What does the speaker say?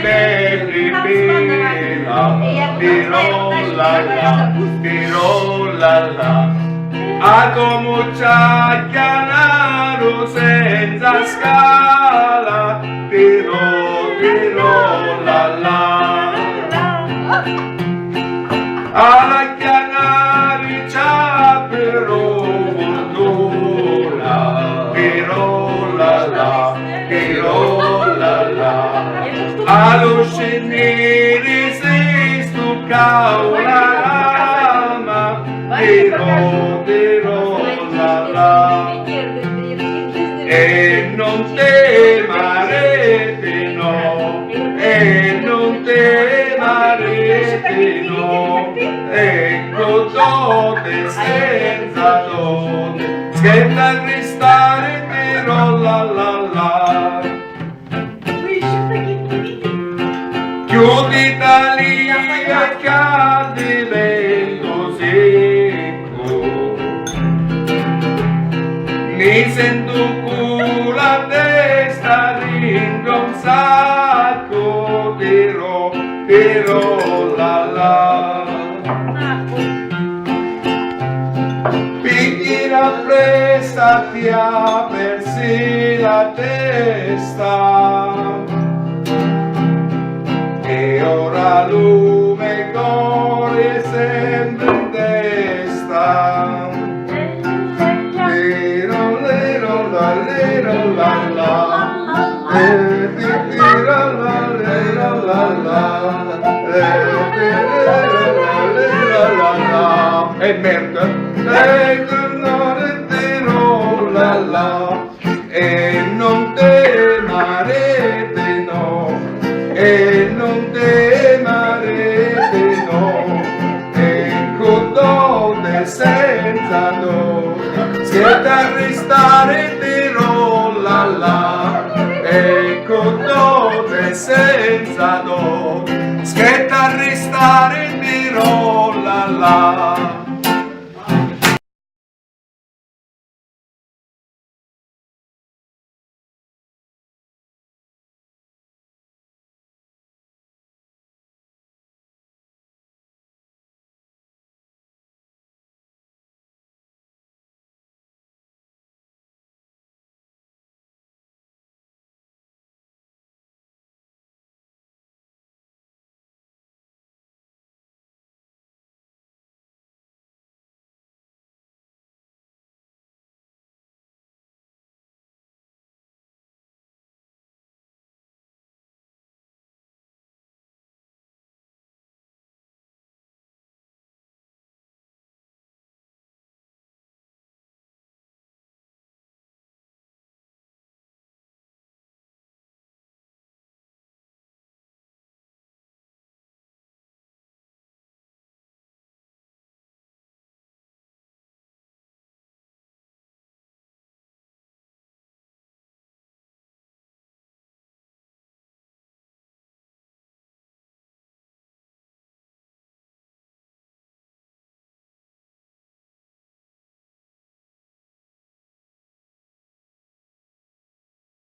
belli pirolalla, a cominciare a chiamare senza scala, pirolalla, alla chiamare c'è pirolalla, allo scenire si stuccava la lama, pirolalla, e non temerete no, e non temerete no, ecco dote senza dote, scherza a restare pirolalla. Chiudi Italia cade vento secco, mi sento con la testa dentro un sacco, pirolalla. Picchi la presa ti ha persi la testa, e ora lume corre sempre in testa, e merda, e non temerete no, e non temerete no, ecco dote senza dote, siete a restare pirolalla, ecco dote senza dote, siete a restare pirolalla.